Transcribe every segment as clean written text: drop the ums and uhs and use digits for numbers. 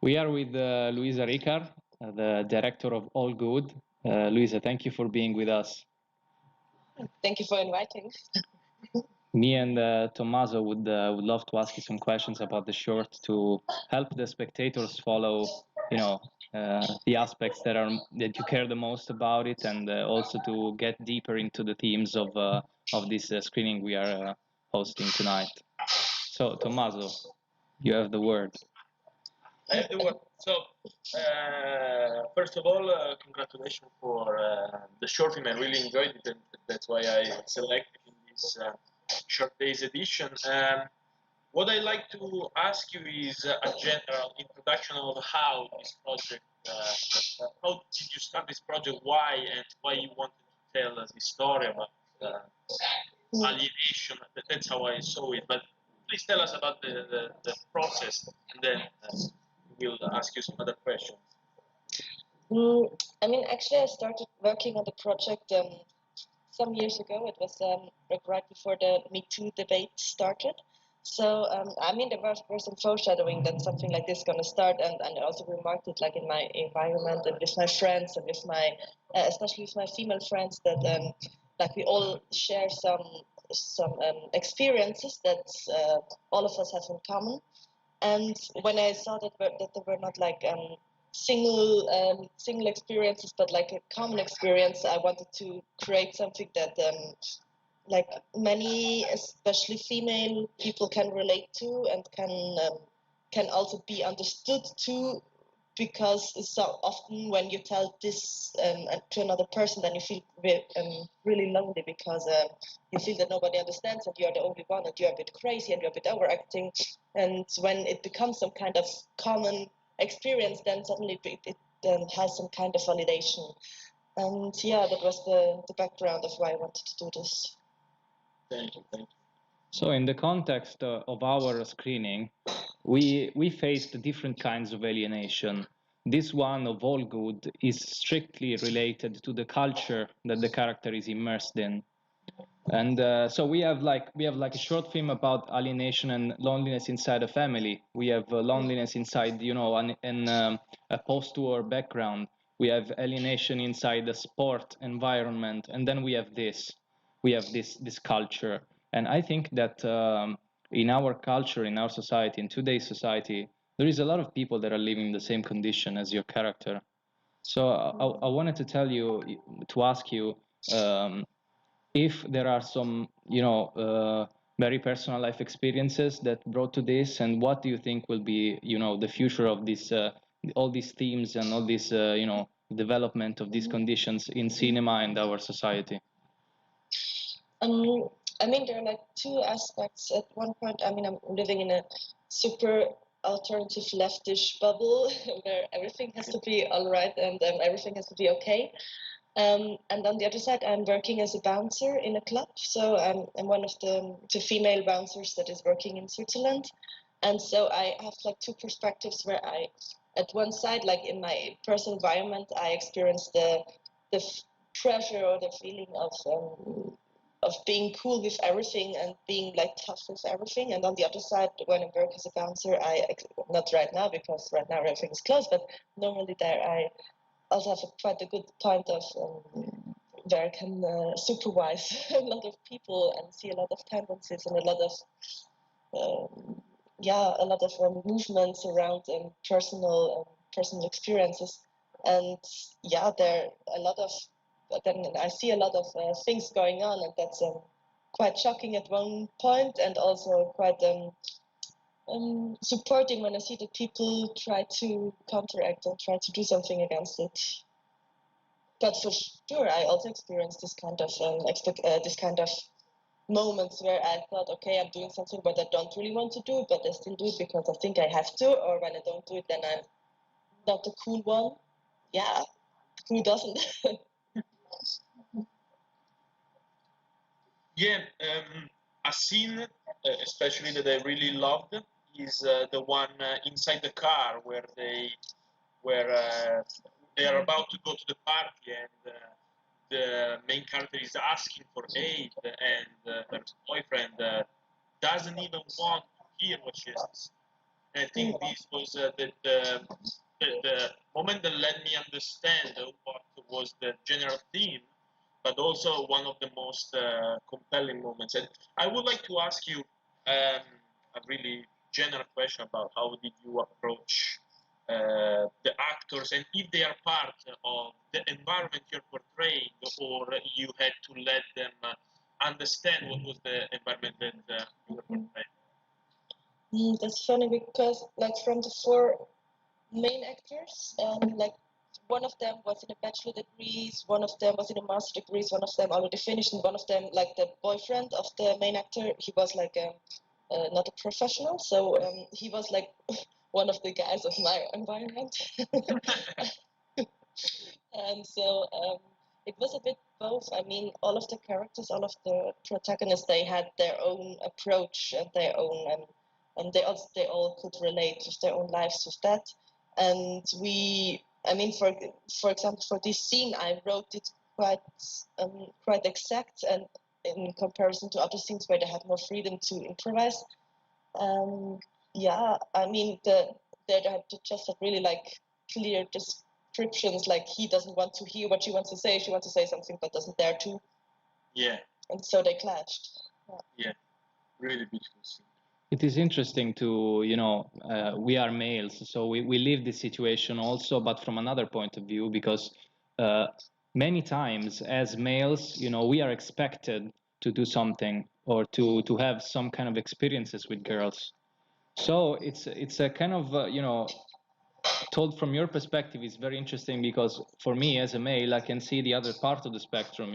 We are with Luisa Ricar, the director of All Good. Luisa, thank you for being with us. Thank you for inviting. Me and Tommaso would love to ask you some questions about the short to help the spectators follow, the aspects that you care the most about it, and also to get deeper into the themes of this screening we are hosting tonight. So, Tommaso, you have the word. I have the word. So, first of all, congratulations for the short film. I really enjoyed it, and that's why I selected in this short days edition. What I like to ask you is a general introduction of how this project, how did you start this project, why, and why you wanted to tell us this story about alienation. That's how I saw it. But please tell us about the process, and then we'll ask you some other questions. Actually, I started working on the project some years ago. It was like right before the Me Too debate started. So, there was some foreshadowing that something like this is going to start, and I also remarked it like in my environment and with my friends and with my, especially with my female friends, that like we all share some experiences that all of us have in common. And when I saw that there were not like single experiences, but like a common experience, I wanted to create something that like many, especially female people, can relate to and can also be understood too. Because so often when you tell this to another person, then you feel really lonely because you feel that nobody understands and you're the only one and you're a bit crazy and you're a bit overacting. And when it becomes some kind of common experience, then suddenly it has some kind of validation. And yeah, that was the background of why I wanted to do this. Thank you. So in the context of our screening, we faced different kinds of alienation. This one of All Good is strictly related to the culture that the character is immersed in. And so we have like a short film about alienation and loneliness inside a family. We have loneliness inside, a post-war background. We have alienation inside the sport environment, and then we have this culture. And I think that in our culture, in our society, in today's society, there is a lot of people that are living in the same condition as your character. So I wanted to ask you. If there are some very personal life experiences that brought to this, and what do you think will be the future of this all these themes and all this development of these conditions in cinema and our society? There are like two aspects. At one point, I'm living in a super alternative leftish bubble where everything has to be all right and everything has to be okay. And on the other side, I'm working as a bouncer in a club. So I'm one of the female bouncers that is working in Switzerland. And so I have like two perspectives where at one side, like in my personal environment, I experience the pressure or the feeling of being cool with everything and being like tough with everything. And on the other side, when I work as a bouncer, not right now because right now everything is closed, but normally there I also have quite a good point of where I can supervise a lot of people and see a lot of tendencies and a lot of movements around personal experiences. And yeah, there are a lot of. But then I see a lot of things going on, and that's quite shocking at one point, and also quite supporting when I see that people try to counteract and try to do something against it. But for sure, I also experienced this kind of moments where I thought, okay, I'm doing something, but I don't really want to do it, but I still do it because I think I have to. Or when I don't do it, then I'm not the cool one. Yeah, who doesn't? Yeah, a scene, especially that I really loved, is the one inside the car where they are about to go to the party and the main character is asking for aid and her boyfriend doesn't even want to hear what she has to say. And I think this was the moment that let me understand what was the general theme, but also one of the most compelling moments. And I would like to ask you a really general question about how did you approach the actors and if they are part of the environment you're portraying, or you had to let them understand what was the environment that you were portraying. That's funny because, like, from the four main actors, like, one of them was in a bachelor degrees, one of them was in a master degrees, one of them already finished, and one of them, like the boyfriend of the main actor, he was like not a professional, so he was like one of the guys of my environment. And so it was a bit both. I mean, all of the characters, all of the protagonists, they had their own approach and their own, and they all could relate with their own lives with that. And I mean, for example, for this scene, I wrote it quite exact, and in comparison to other scenes where they had more freedom to improvise. Yeah, I mean, they just had really like clear descriptions. Like, he doesn't want to hear what she wants to say. She wants to say something but doesn't dare to. Yeah. And so they clashed. Yeah, really beautiful scene. It is interesting to, we are males, so we live this situation also, but from another point of view, because many times as males, we are expected to do something or to have some kind of experiences with girls. So it's a kind of, told from your perspective is very interesting, because for me as a male, I can see the other part of the spectrum,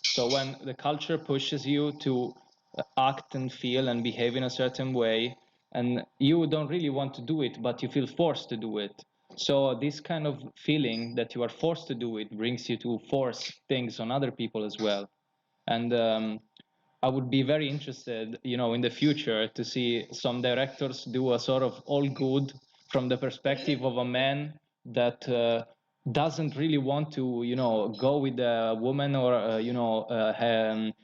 So when the culture pushes you to act and feel and behave in a certain way, and you don't really want to do it, but you feel forced to do it. So this kind of feeling that you are forced to do it brings you to force things on other people as well. And I would be very interested, in the future to see some directors do a sort of all good from the perspective of a man that doesn't really want to, go with a woman or,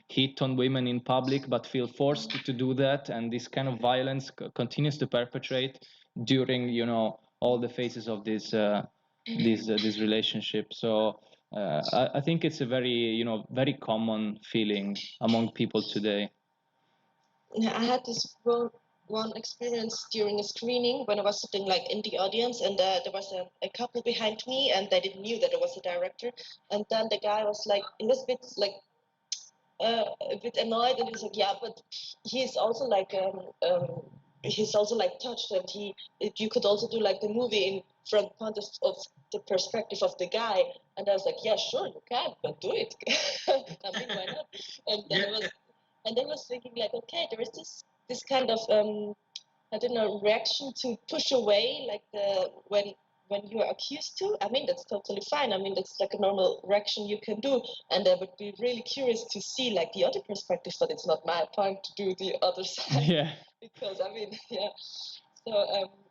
hit on women in public, but feel forced to do that. And this kind of violence continues to perpetrate during, all the phases of this relationship. So I think it's a very, very common feeling among people today. I had this one experience during a screening when I was sitting like in the audience, and there was a couple behind me, and they didn't knew that I was a director. And then the guy was like, he was a bit like a bit annoyed, and he was like, yeah, but he's also like touched, and you could also do like the movie in from point of the perspective of the guy. And I was like, yeah, sure, you can, but do it. I mean, why not? And then I was thinking like, okay, there is this kind of I don't know, reaction to push away, like when you are accused to. I mean, that's totally fine. I mean, that's like a normal reaction you can do. And I would be really curious to see like the other perspective, but it's not my point to do the other side. Yeah. Because I mean, yeah. So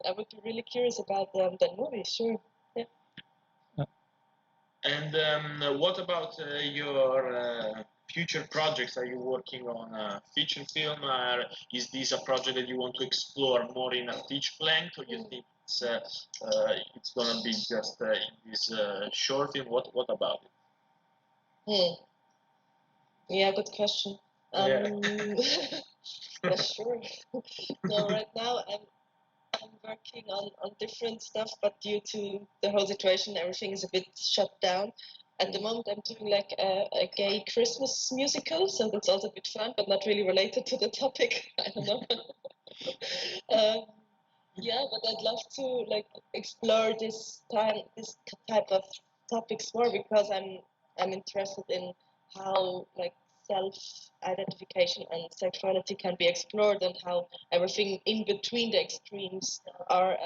I would be really curious about that movie. Sure. Yeah. And what about your future projects? Are you working on a feature film? Or is this a project that you want to explore more in a feature length, or you think it's gonna be just in this short film? What about it? Yeah, good question. Yeah, sure. So right now I'm working on different stuff, but due to the whole situation, everything is a bit shut down. At the moment, I'm doing like a gay Christmas musical, so that's also a bit fun, but not really related to the topic. I don't know. Yeah, but I'd love to like explore this type of topics more, because I'm interested in how like self-identification and sexuality can be explored, and how everything in between the extremes are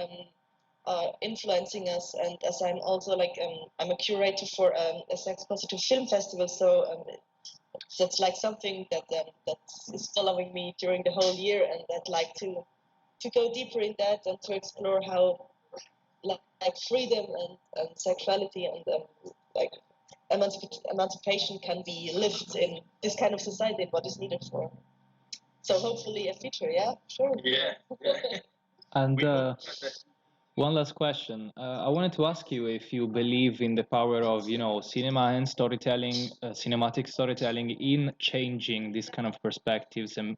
influencing us. And as I'm also like I'm a curator for a sex-positive film festival, so that's like something that is following me during the whole year, and I'd like to go deeper in that and to explore how like freedom and sexuality and like emancipation can be lived in this kind of society and what is needed for. So hopefully a feature, yeah, sure. Yeah. And We hope. one last question. I wanted to ask you if you believe in the power of, cinema and storytelling, cinematic storytelling in changing these kind of perspectives and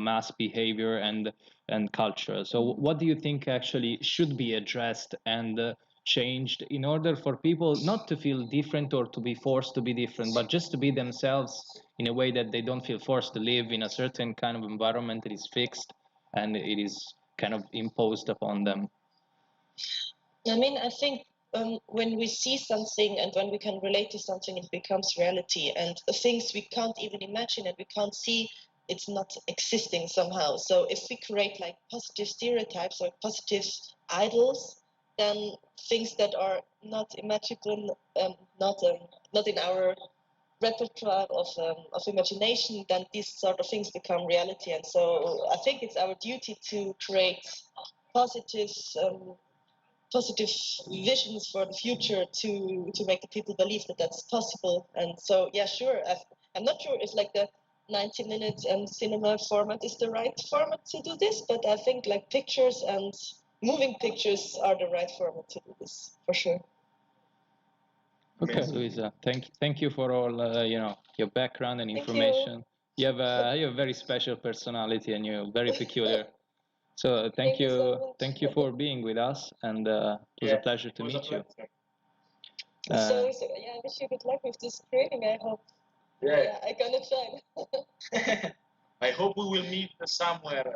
mass behavior and culture. So what do you think actually should be addressed and changed in order for people not to feel different or to be forced to be different, but just to be themselves in a way that they don't feel forced to live in a certain kind of environment that is fixed and it is kind of imposed upon them? I mean, I think when we see something and when we can relate to something, it becomes reality. And the things we can't even imagine and we can't see, it's not existing somehow. So if we create like positive stereotypes or positive idols, then things that are not imaginable, not in our repertoire of imagination, then these sort of things become reality. And so I think it's our duty to create positive positive visions for the future to make the people believe that that's possible. And so yeah, sure, I'm not sure if like the 90-minute cinema format is the right format to do this, but I think like pictures and moving pictures are the right format to do this for sure. Okay, Luisa, thank you for all your background and information. You have a very special personality and you're very peculiar. So thank you so thank you for being with us, and it was a pleasure to meet you. So yeah, I wish you good luck with this screening. I hope. Yeah, I'm gonna try. I hope we will meet somewhere